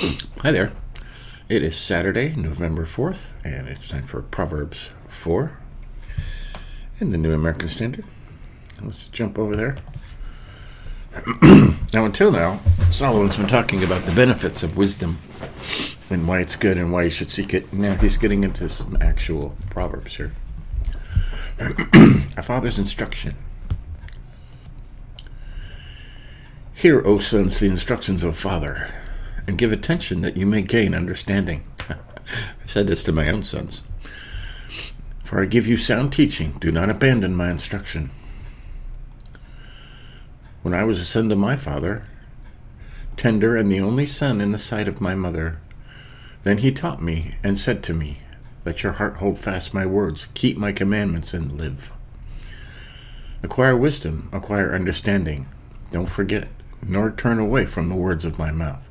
Hi there. It is Saturday, November 4th, and it's time for Proverbs 4 in the New American Standard. Let's jump over there. Now, until now, Solomon's been talking about the benefits of wisdom and why it's good and why you should seek it. Now he's getting into some actual Proverbs here. A father's instruction. Hear, O sons, the instructions of a father, and give attention that you may gain understanding. I've said this to my own sons. For I give you sound teaching. Do not abandon my instruction. When I was a son to my father, tender and the only son in the sight of my mother, then he taught me and said to me, let your heart hold fast my words, keep my commandments and live. Acquire wisdom, acquire understanding. Don't forget, nor turn away from the words of my mouth.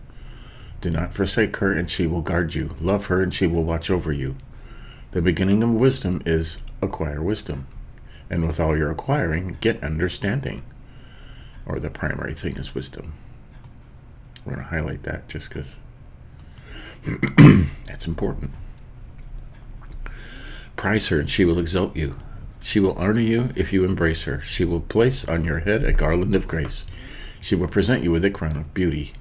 Do not forsake her, and she will guard you. Love her, and she will watch over you. The beginning of wisdom is acquire wisdom. And with all your acquiring, get understanding. Or the primary thing is wisdom. We're going to highlight that just because that's important. Prize her, and she will exalt you. She will honor you if you embrace her. She will place on your head a garland of grace. She will present you with a crown of beauty.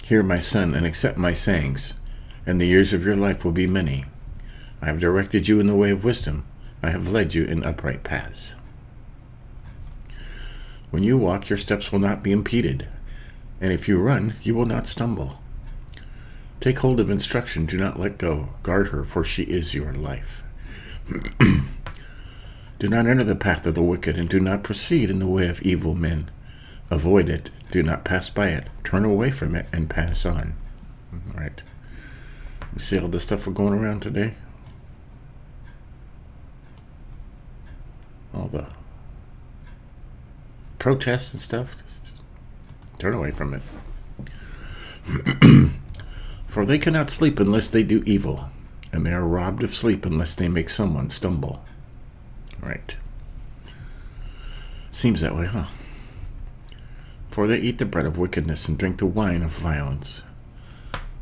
Hear, my son, and accept my sayings, and the years of your life will be many. I have directed you in the way of wisdom. I have led you in upright paths. When you walk, your steps will not be impeded, and if you run, you will not stumble. Take hold of instruction, do not let go. Guard her, for she is your life. Do not enter the path of the wicked, and do not proceed in the way of evil men. Avoid it, do not pass by it. Turn away from it and pass on. All right. You see all the stuff we're going around today? All the protests and stuff. Just turn away from it. For they cannot sleep unless they do evil, and they are robbed of sleep unless they make someone stumble. Right. Seems that way, huh? For they eat the bread of wickedness and drink the wine of violence.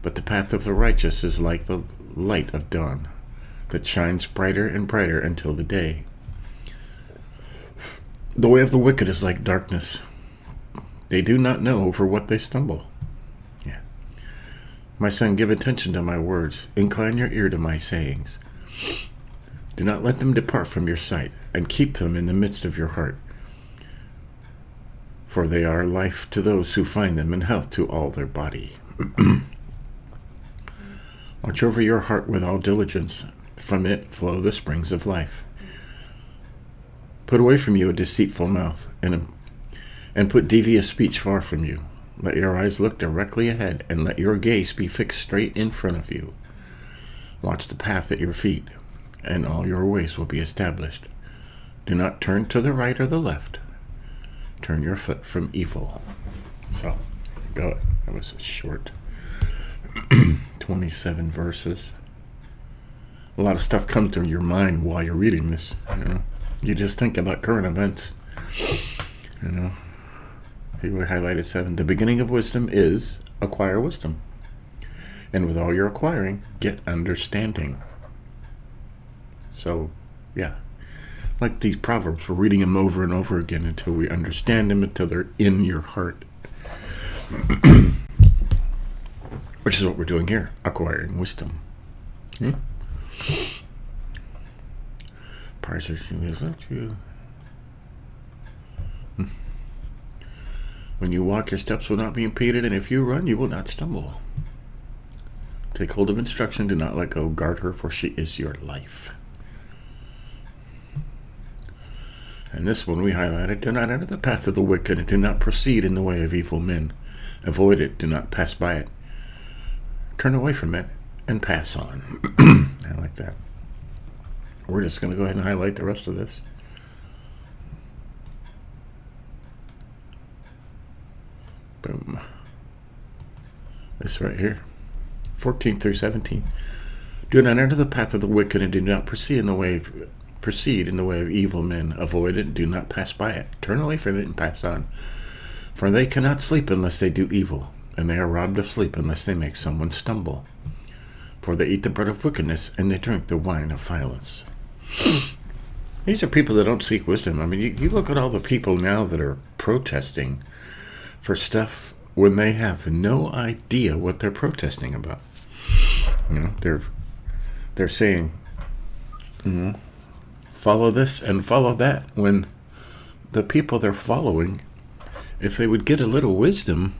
But the path of the righteous is like the light of dawn, that shines brighter and brighter until the day. The way of the wicked is like darkness. They do not know for what they stumble. Yeah. My son, give attention to my words. Incline your ear to my sayings. Do not let them depart from your sight, and keep them in the midst of your heart. For they are life to those who find them, and health to all their body. Watch over your heart with all diligence. From it flow the springs of life. Put away from you a deceitful mouth, and put devious speech far from you. Let your eyes look directly ahead, and let your gaze be fixed straight in front of you. Watch the path at your feet, and all your ways will be established. Do not turn to the right or the left. Turn your foot from evil. So, there you go. That was a short 27 verses. A lot of stuff comes to your mind while you're reading this. You just think about current events. Here we highlighted 7. The beginning of wisdom is acquire wisdom. And with all your acquiring, get understanding. So, yeah. Like these Proverbs, we're reading them over and over again until we understand them, until they're in your heart. Which is what we're doing here, acquiring wisdom. When you walk, your steps will not be impeded, and if you run, you will not stumble. Take hold of instruction, do not let go. Guard her, for she is your life. And this one we highlighted, do not enter the path of the wicked, and do not proceed in the way of evil men. Avoid it, do not pass by it. Turn away from it, and pass on. I like that. We're just going to go ahead and highlight the rest of this. Boom. This right here. 14 through 17. Do not enter the path of the wicked, and do not proceed in the way of evil men. Avoid it, and do not pass by it. Turn away from it and pass on. For they cannot sleep unless they do evil, and they are robbed of sleep unless they make someone stumble. For they eat the bread of wickedness, and they drink the wine of violence. These are people that don't seek wisdom. I mean, you look at all the people now that are protesting for stuff when they have no idea what they're protesting about. They're saying, follow this and follow that, when the people they're following, if they would get a little wisdom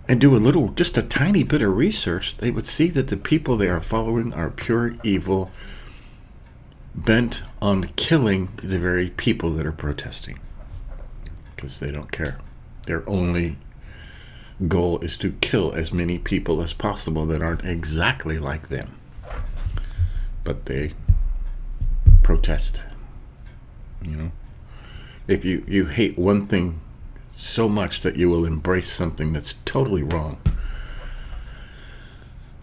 and do just a tiny bit of research, they would see that the people they are following are pure evil, bent on killing the very people that are protesting, because they don't care. Their only goal is to kill as many people as possible that aren't exactly like them, but they protest. If you hate one thing so much that you will embrace something that's totally wrong,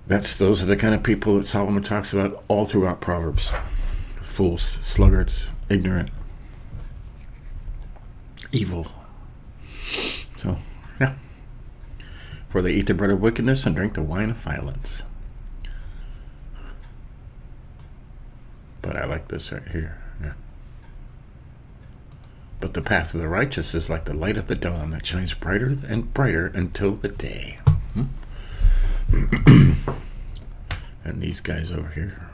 those are the kind of people that Solomon talks about all throughout Proverbs. Fools, sluggards, ignorant, evil. So, yeah. For they eat the bread of wickedness and drink the wine of violence. But I like this right here. Yeah. But the path of the righteous is like the light of the dawn that shines brighter and brighter until the day. And these guys over here.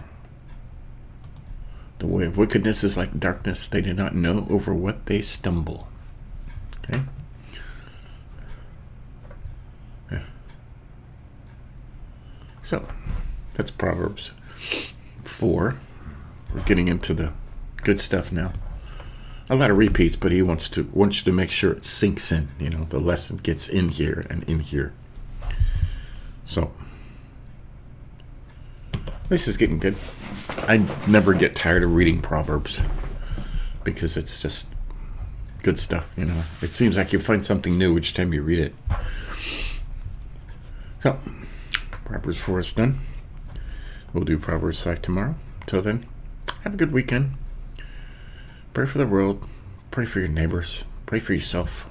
The way of wickedness is like darkness. They do not know over what they stumble. Okay? Yeah. So, that's Proverbs 4. We're getting into the good stuff now. A lot of repeats, but he wants you to make sure it sinks in. The lesson gets in here and in here. So, this is getting good. I never get tired of reading Proverbs because it's just good stuff. It seems like you find something new each time you read it. So, Proverbs 4 is done. We'll do Proverbs 5 tomorrow. Until then, have a good weekend. Pray for the world. Pray for your neighbors. Pray for yourself.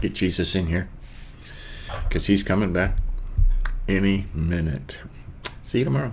Get Jesus in here, because he's coming back any minute. See you tomorrow.